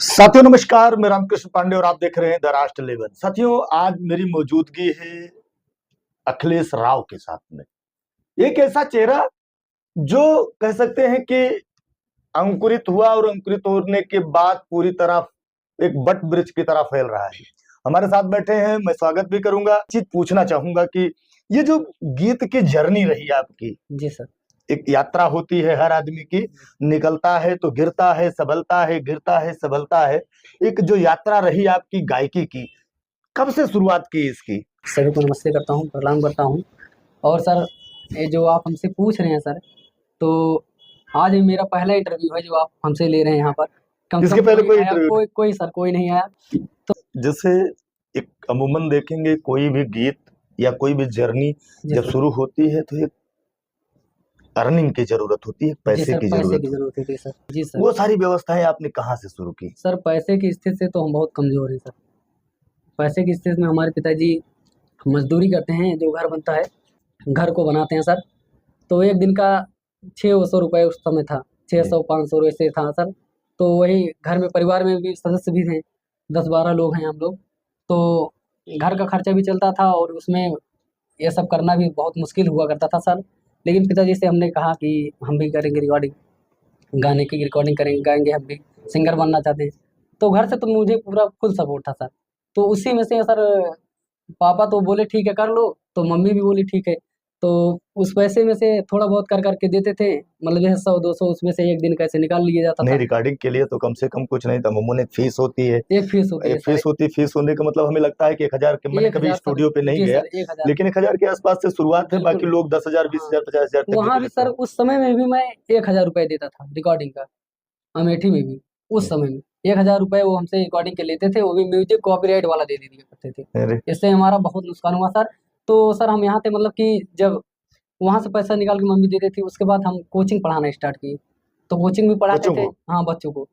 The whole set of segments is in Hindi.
साथियों नमस्कार, मैं रामकृष्ण पांडे और आप देख रहे हैं द राष्ट्र लेवन। साथियों, आज मेरी मौजूदगी है अखिलेश राव के साथ में। एक ऐसा चेहरा जो कह सकते हैं कि अंकुरित हुआ और अंकुरित होने के बाद पूरी तरह एक बट वृक्ष की तरह फैल रहा है। हमारे साथ बैठे हैं, मैं स्वागत भी करूंगा। चीज पूछना चाहूंगा कि ये जो गीत की जर्नी रही आपकी। जी सर। एक यात्रा होती है हर आदमी की, निकलता है तो गिरता है, संभलता है, गिरता है, संभलता है। एक जो यात्रा रही आपकी गायकी की, कब से शुरुआत की इसकी? सभी को नमस्ते करता हूँ, प्रणाम करता हूँ। और सर, ये जो आप हमसे पूछ रहे हैं सर, तो आज ये मेरा पहला इंटरव्यू है जो आप हमसे ले रहे हैं यहाँ पर। कम से इसके कम पहले कोई आया, इंटरव्यू कोई सर कोई नहीं आया। जैसे एक अमूमन देखेंगे कोई भी गीत या कोई भी जर्नी जी जब सर। शुरू होती है तो एक अर्निंग की जरूरत होती है, जी पैसे सर, की पैसे जरूरत की होती जरूरत होती है सर। जी है। सर। वो सारी व्यवस्थाएं आपने कहाँ से शुरू की? सर, पैसे की स्थिति से तो हम बहुत कमजोर हैं सर। पैसे की स्थिति में हमारे पिताजी मजदूरी करते हैं, जो घर बनता है घर को बनाते हैं सर। तो एक दिन का 600 रुपये उस समय था, 600-500 ऐसे था सर। तो वही घर में परिवार में भी सदस्य भी थे, 10-12 लोग हैं हम लोग। तो घर का खर्चा भी चलता था और उसमें ये सब करना भी बहुत मुश्किल हुआ करता था सर। लेकिन पिताजी से हमने कहा कि हम भी करेंगे रिकॉर्डिंग, गाने की रिकॉर्डिंग करेंगे, गाएंगे, हम भी सिंगर बनना चाहते हैं। तो घर से तो मुझे पूरा फुल सपोर्ट था सर। तो उसी में से सर, पापा तो बोले ठीक है कर लो, तो मम्मी भी बोली ठीक है। तो उस पैसे में से थोड़ा बहुत कर करके देते थे, मतलब जैसे 100-200 उसमें से एक दिन कैसे निकाल लिया जाता नहीं, था। रिकॉर्डिंग के लिए तो कम से कम कुछ नहीं था, अमूमन एक फीस होती है। एक फीस होती है एक सर। फीस होती है, फीस होने का मतलब हमें लगता है कि 1000 के, मैंने कभी 1000 सर। स्टूडियो पे नहीं जी गया, सर, 1000। लेकिन 1000 के आसपास से शुरुआत है, बाकी बिल्कुल। लोग 10,000, हाँ, 20,000, 50,000 तक भी वहाँ दे भी देते सर हैं। उस समय में भी मैं 1000 रुपये देता था रिकॉर्डिंग का, अमेठी में भी। उस समय में 1000 रुपये वो हमसे रिकॉर्डिंग के लेते थे, वो भी म्यूजिक कॉपीराइट वाला दे दिया करते थे। अरे, इससे हमारा बहुत नुकसान हुआ सर। तो सर हम यहाँ थे, मतलब कि जब वहाँ से पैसा निकाल के मम्मी देती थी, उसके बाद हम कोचिंग पढ़ाना स्टार्ट किए। तो कोचिंग भी पढ़ाते बच्चों थे। को? हाँ, बच्चों को।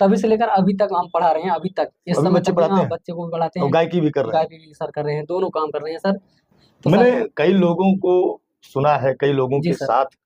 तभी से लेकर अभी तक हम पढ़ा रहे हैं, अभी तक इस अभी समय बच्चे तक भी। पढ़ाते हाँ, हैं बच्चे को भी पढ़ाते और हैं, गायकी भी कर रहे हैं? गायकी भी सर कर रहे हैं, दोनों काम कर रहे हैं सर। तो मैंने सर। कई लोगों को सुना है, कई लोगों जी के सर। साथ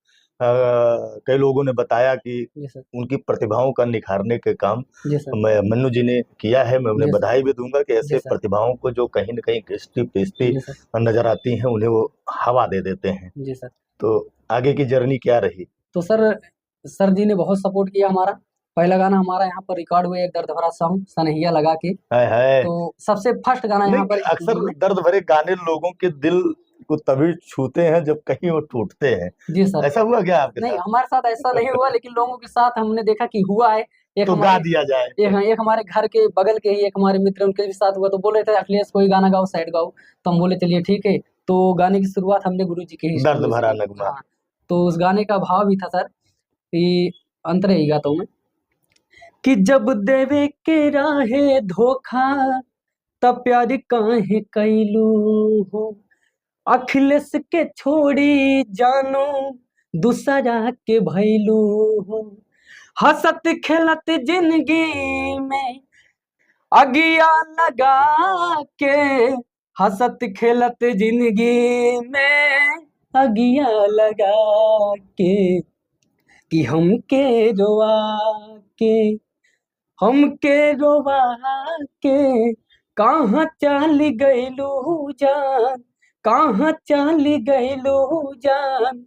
कई लोगों ने बताया कि जी सर। उनकी प्रतिभाओं का निखारने के काम जी सर। मैं मन्नू जी ने किया है। मैं उन्हें जी सर। बधाई भी दूंगा कि जी ऐसे सर। प्रतिभाओं को जो कहीं न कहीं घिसती पिसती जी सर। नजर आती हैं, उन्हें वो हवा दे देते हैं। जी सर। तो आगे की जर्नी क्या रही? तो सर जी ने बहुत सपोर्ट किया हमारा। पहला गाना हमारा यहाँ पर रिकॉर्ड हुआ, एक दर्द भरा सॉन्ग सनहिया लगा के। है तो सबसे फर्स्ट गाना यहाँ नहीं, पर अक्सर स्टूडियो में। दर्द भरे गाने लोगों के दिल को तभी छूते हैं जब कहीं वो टूटते हैं। जी सर। ऐसा हुआ क्या आपके नहीं, साथ? हमारे साथ ऐसा नहीं हुआ, लेकिन लोगों के साथ हमने देखा कि हुआ है। एक तो गा हमारे दिया जाए। एक हमारे घर के बगल के ही एक हमारे मित्र, उनके भी साथ हुआ। तो बोल रहे थे अखिलेश कोई गाना गाओ, सैड गाओ। तो हम बोले चलिए ठीक है। तो गाने की शुरुआत हमने गुरु जी के ही दर्द स्टूडियो से भरा की। नगमा। हाँ। तो उस गाने का भाव भी था सर कि अंतरे ही गाता हूँ मैं, कि जब देवे के राहे धोखा तब प्यार काहे कैलू हो, अखिलेश के छोड़ी जानो दूसरा के भैलू हो, हंसत खेलत जिंदगी में अगिया लगा के, हंसत खेलत जिंदगी में अगिया लगा के, कि हमके रोवा के, हमके रोवा के, कहाँ चल गइलू जान, कहाँ चल गइलू जान,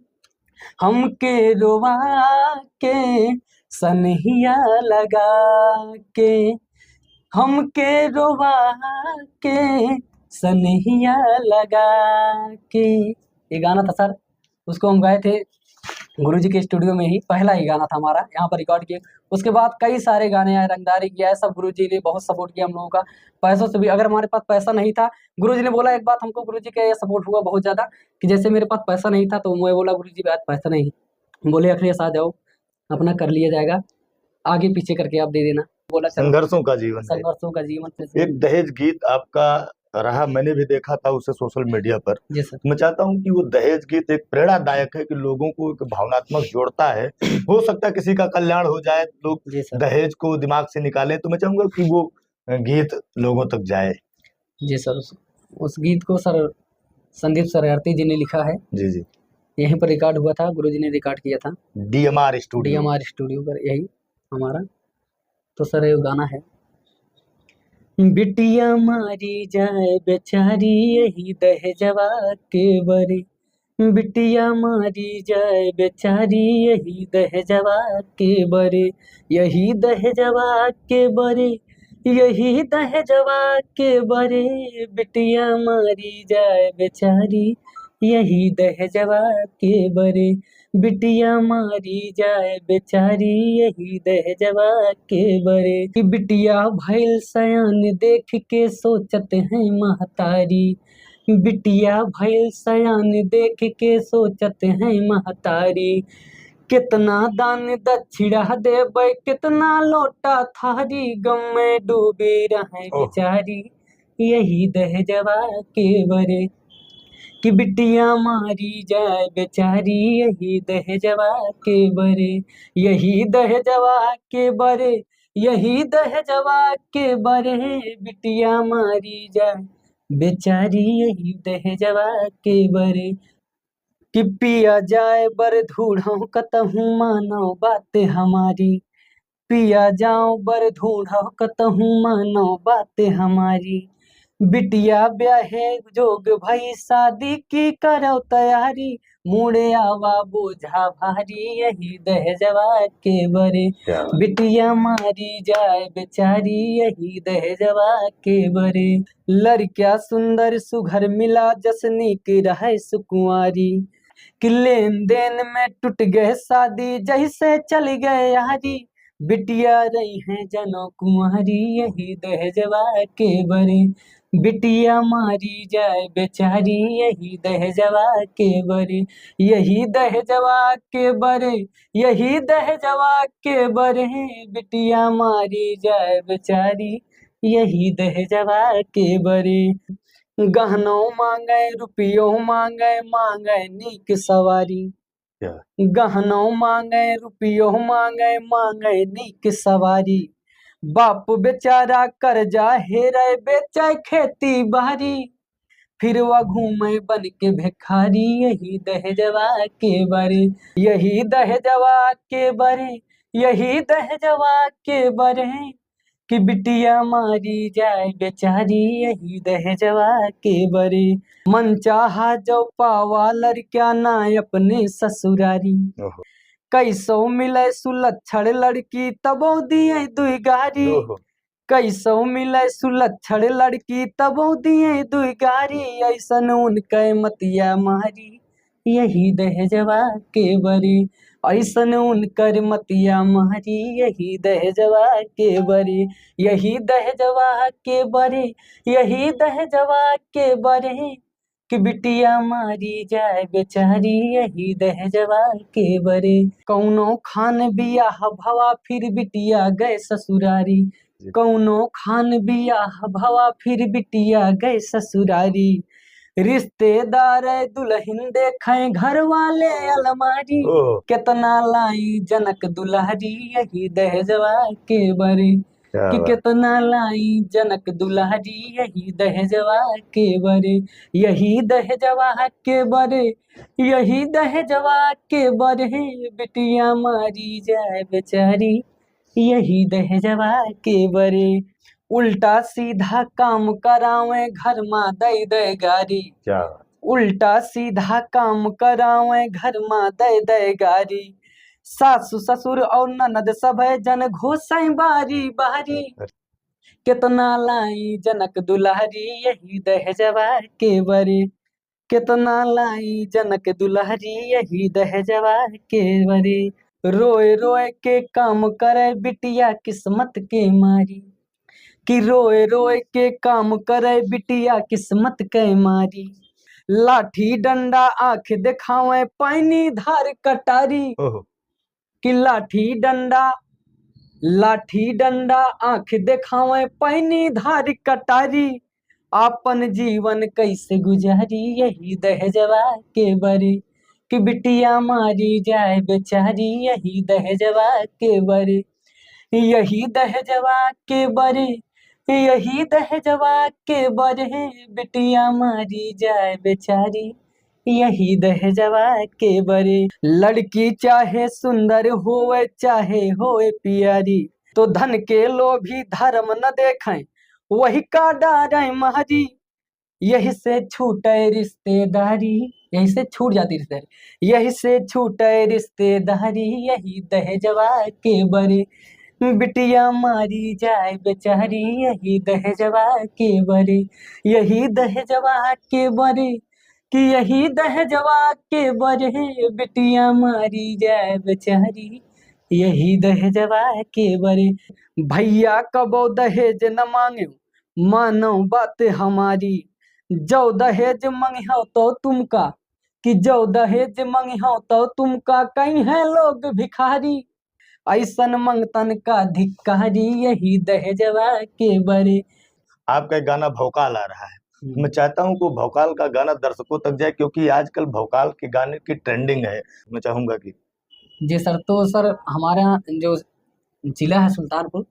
हमके रोवा के, सनहिया लगा के, हमके रोवा के, सनहिया लगा के। ये गाना था सर, उसको हम गाए थे गुरुजी के स्टूडियो में ही। पहला ही गाना था हमारा, यहाँ पर रिकॉर्ड किए। उसके बाद कई सारे गाने आए, रंगदारी किया है, सब गुरुजी ने बहुत सपोर्ट किया हम लोगों का। पैसों से भी, अगर हमारे पास पैसा नहीं था, गुरुजी ने बोला एक बात हमको, गुरुजी का ये सपोर्ट हुआ बहुत ज़्यादा कि जैसे मेरे पास पैसा नहीं था तो मैं बोला गुरुजी आज पैसा नहीं, बोले अखिलेश आ जाओ, अपना कर लिया जाएगा, आगे पीछे करके आप दे देना। बोला चलो। संघर्षों का जीवन है। संघर्षों का जीवन। एक दहेज गीत आपका रहा, मैंने भी देखा था उसे सोशल मीडिया पर। जी सर। मैं चाहता हूं कि वो दहेज गीत एक प्रेरणादायक है कि लोगों को एक भावनात्मक जोड़ता है। हो सकता है किसी का कल्याण हो जाए, लोग जी सर। दहेज को दिमाग से निकालें, तो मैं चाहूंगा कि वो गीत लोगों तक जाए। जी सर। उस गीत को सर संदीप सरयार्थी जी ने लिखा है। जी जी। यहीं पर रिकॉर्ड हुआ था, गुरुजी ने रिकॉर्ड किया था DMR स्टूडियो। DMR स्टूडियो पर, यही हमारा। तो सर ये गाना है बिटिया मारी जाए बेचारी यही दहेजवा के बरे। बिटिया मारी जाए बेचारी यही दहेजवा के बरे। यही दहेजवा के बरे। यही दहेजवा के बरे। बिटिया मारी जाए बेचारी यही दहेजवा के बरे। बिटिया मारी जाए बेचारी यही दहेजवा के बरे। कि बिटिया भइल सयान देख के सोचत हैं महतारी। बिटिया भइल सयान देख के सोचत हैं महतारी। कितना दान दक्षिणा देबै कितना लोटा थारी। गम में डूबी रहे ओह। बेचारी यही दहेजवा के बरे। कि बिटिया मारी जाए बेचारी यही दहेजवा के बरे। यही दहेजवा के बरे। यही दहेजवा के बरे। बिटिया मारी जाए बेचारी यही दहेजवा के बरे। कि पिया जाए बर ढूढ़ो कतहूँ मानो बात हमारी। पिया जाओ बर ढूढ़ो कतहूँ मानो बात हमारी। बिटिया ब्याहे जोग भई शादी की करो तैयारी। मुड़े आवा बोझा भारी यही दहेजवा के बरे। क्या बात। बिटिया मारी जाए बेचारी यही दहेजवा के बरे। लड़किया सुंदर सुघर मिला जसनी की रहे सुकुंवारी। कि लेन देन में टूट गए शादी जैसे चल गए यारी। बिटिया रही है जनो कुंवारी यही दहेजवा के बरे। बिटिया मारी जाए बेचारी यही दहेजवा के बरे। यही दहेजवा के बरे। यही दहेजवा के बरे। बिटिया मारी जाए बेचारी यही दहेजवा के बरे। गहनो मांगे रुपयो मांगे मांगे नीक सवारी। क्या गहनो मांगे रुपयो मांगे मांगे नीक सवारी। बाप बेचारा कर्जा हेरे बेचे खेती बाड़ी। फिर वह घूमे बन के भिखारी यही दहेजवा के बरे। यही दहेजवा के बरे। यही दहेजवा के बरे। कि बिटिया मारी जाए बेचारी यही दहेजवा के बरे। मन चाहा जो पावा लड़किया ना अपने ससुरारी। ओहो। कैसो मिले सुलक्षण लड़की तबो दिए दुई गारी। ओहो। कैसो मिले सुलक्षण लड़की तबो दिए दुई गारी। ऐसन उनके मतिया मारी यही दहेजवा के बरे। ऐसन उनकर मतिया मारी यही दहेजवा के बरे। यही दहेजवा के बरे। यही दहेजवा के बरे। कि बिटिया मारी जाए बेचारी यही दहेजवा के बरे। कौनो खान बियाह भवा फिर बिटिया गए ससुरारी। कौनो खान बियाह भवा फिर बिटिया गए ससुरारी। रिश्तेदार दुल्हन देखें घर वाले अलमारी। ओह। कितना लाई जनक दुल्हरी यही दहेजवा के बरे। क्या कि बात। कितना लाई जनक दुल्हरी यही दहेजवा के बरे। यही दहेजवा के बरे। यही दहेजवा के बरे। बिटिया मारी जाए बेचारी यही दहेजवा के बरे। उल्टा सीधा काम करावे घर माँ दे दे गारी। क्या बात। उल्टा सीधा काम करावे घर माँ दे दे गारी। सासु ससुर और ननद सब जन घोसाई बारी बारी। कितना लाई जनक दुल्हरी यही दहेजवा के बरे। कितना लाई जनक दुल्हरी यही दहेजवा के बरे। रोए रोए के काम करे बिटिया किस्मत के मारी। कि रोए रोए के काम करे बिटिया किस्मत के मारी। लाठी डंडा आंख दिखावे पैनी धार कटारी। ओहो। कि लाठी डंडा आंख दिखावे पैनी धार कटारी। आपन जीवन कैसे गुजारी यही दहेजवा के बरे। कि बिटिया मारी जाए बेचारी यही दहेजवा के बरे। यही दहेजवा के बरे। यही दहेजवा के बरे। बिटिया मारी जाए बेचारी यही दहेजवा के बरे। लड़की चाहे सुंदर होवे चाहे होए प्यारी। तो धन के लोभी धर्म न देखें वही का डारे महरी, यही से छूटे रिश्तेदारी, यही से छूट जाती रिश्तेदारी, यही से छूटे रिश्तेदारी, यही दहेजवा के बरे, बिटिया मारी जाए बेचारी, यही दहेजवा के बरे, यही दहेजवा के बरे, कि यही दहेजवा के बरे, बिटिया मारी जाए बेचारी, यही दहेजवा के बरे। भैया कबो दहेज न मांगे, मानो बात हमारी, जो दहेज मंगिहो तो तुमका, कि जो दहेज मंगिहो तो तुमका, कहीं है लोग भिखारी, ऐसन मंगतन का धिक्कारी, यही दहेजवा के बरे। आपका एक गाना भौकाल आ रहा है, मैं चाहता हूँ कि भौकाल का गाना दर्शकों तक जाए, क्योंकि आजकल भौकाल के गाने की ट्रेंडिंग है। मैं चाहूंगा कि जी सर, तो सर हमारे यहाँ जो जिला है सुल्तानपुर,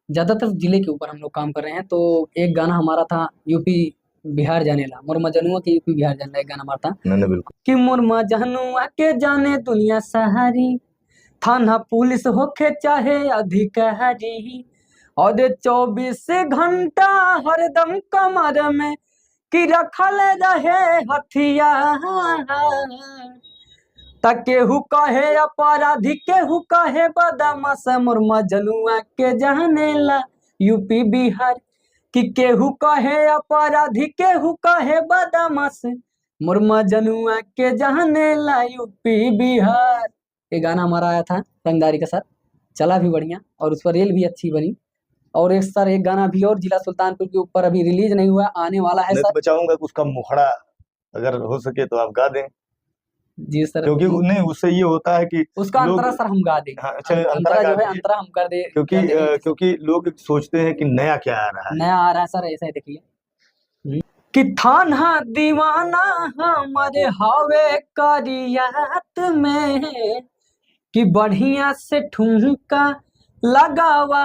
ज़्यादातर जिले के ऊपर हम लोग काम कर रहे हैं। तो एक गाना हमारा था यूपी बिहार जाने ला, मोर मजनुआ के यूपी बिहार जाने ला एक गाना हमारा था, मैंने बिल्कुल कि मोर मजनुआ के जाने दुनिया सहारी, थाना पुलिस होके चाहे अधिकारी, और 24 घंटा हरदम कमर में कि रखल रहे हथियार, केहू कहे अपराधी, केहू कहे बदमाश, मोर मजनुआ के जाने ला यूपी बिहार, कि केहू कहे अपराधी, केहू कहे बदमाश, मोर मजनुआ के जाने ला यूपी बिहार। ये गाना हमारा आया था रंगदारी के साथ, चला भी बढ़िया और उस पर रील भी अच्छी बनी। और एक सर एक गाना भी और जिला सुल्तानपुर के ऊपर अभी रिलीज नहीं हुआ, आने वाला है सर। मैं चाहूंगा कि उसका मुखड़ा अगर हो सके तो आप गा दें। जी सर, क्योंकि नहीं, उससे ये होता है कि उसका अंतरा सर हम गा देंगे। हाँ, अच्छा, अंतरा जो है अंतरा हम कर दे, क्योंकि लोग सोचते हैं कि नया क्या आ रहा है। नया आ रहा है सर, ऐसा ही देखिए कि थाना दीवाना हमारे हावे करियात में, कि बढ़िया से ठुमका लगावा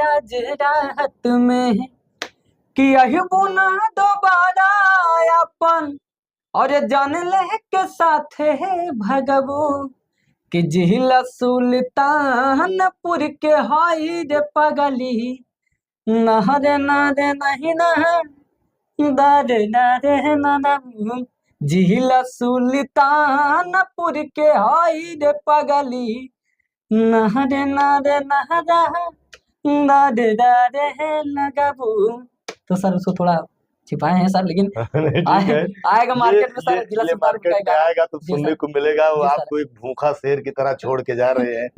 आज रात में, कि यही बुना दोबारा अपन और जान ले के साथ है भगवो, कि जिला सुल्तानपुर के हाई रे पगली, नहरे नारे नहीं दारे नारे नाना, जिला सुल्तानपुर के हाई रे पगली, नहरे नारे नहरा दारे दारे लगबू। तो सर उसको थोड़ा छिपाए हैं सर, लेकिन आएगा मार्केट में सर, जिला सुल्तानपुर का आएगा तो सुनने को मिलेगा। वो आपको एक भूखा शेर की तरह छोड़ के जा रहे हैं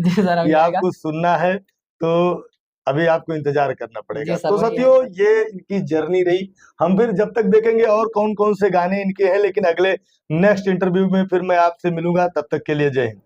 कि आपको सुनना है, तो अभी आपको इंतजार करना पड़ेगा। तो साथियों, ये इनकी जर्नी रही। हम फिर जब तक देखेंगे और कौन कौन से गाने इनके हैं, लेकिन अगले नेक्स्ट इंटरव्यू में फिर मैं आपसे मिलूंगा। तब तक के लिए जय हिंद।